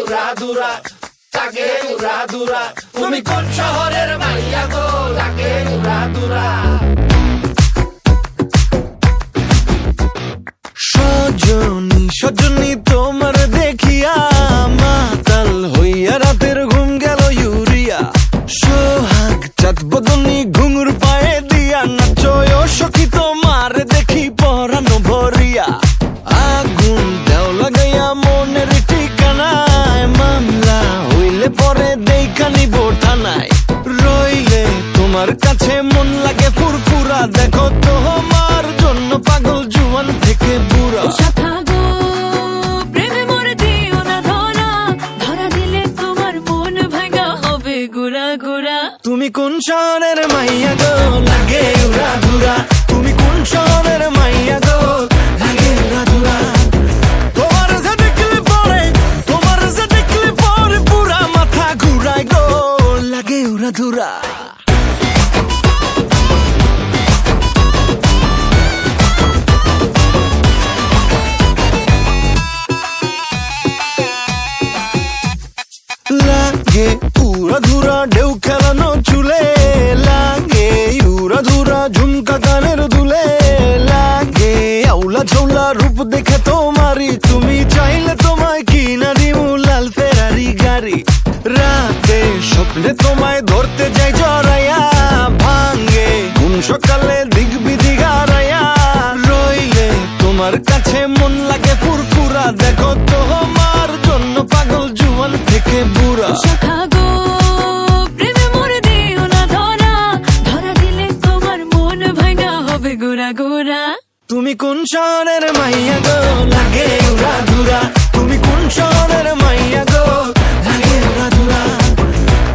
উড়াধুরা, লাগে উড়াধুরা। তুমি কোন শহরের মাইয়া গো, লাগে উড়াধুরা। সজনী সজনী তোমার দেখিয়া মাতাল হইয়া রাতের ঘুম গেল ইউরিয়া। সোহাগ চাঁদ বদনী ঘুঙুর পায়ে দিয়া নাচয় সখী তোমার দেখি পরানো ভরিয়া। আগুন দেও লাগাইয়া মনের ঠিকানায়, মামলা হইলে পরে দেখা নিব থানায়। রইলে তোমার কাছে মন লাগে ফুরফুরা, দেখো তোমার জন্য পাগল জুয়ান থেকে বুড়া। শাখা গো প্রেমে মরে দিও না ধরা, ধরা দিলে তোমার মন ভাঙা হবে গুড়া গুড়া। তুমি কোন শহরের মাইয়া গো, লাগে উড়াধুরা। তুমি কোন শহরের মাইয়া গো, লাগে উড়াধুরা। তোমার যে দেখলে পরে, তোমার যে দেখলে পরে পুরা মাথা ঘুরায় গো, লাগে উড়াধুরা। লাগে উড়াধুরা ঢেউ খেলানো চুলে, লাগে উড়াধুরা ঝুমকা কানের দুলে, লাগে আউলা ঝৌলা রূপ দেখে তোমারি, তুমি চাইলে তোমায় কিনা দিমু লাল ফেরারি গাড়ি। রাতে স্বপ্নে তোমায় ধরতে যাই জড়াইয়া, ভাঙ্গে কোন সকালে দিক বিধি গারাইয়া। রইলে তোমার কাছে মন লাগে ফুরফুরা, দেখো তোমার জন্য পাগল জুয়ান থেকে বুড়া। শাখা গো প্রেমে মরে দিও না ধরা, ধরা দিলে তোমার মন ভাঙা হবে গুড়া গুড়া। তুমি কোন শহরের মাইয়া গো, লাগে উড়াধুরা। তুমি কোন শহরের মাইয়া গো, লাগে উড়াধুরা।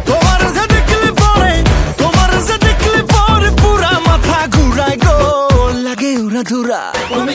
তোমার যে দেখলে পরে, তোমার যে দেখলে পরে পুরা মাথা ঘুরায় গো, লাগে উড়াধুরা। তুমি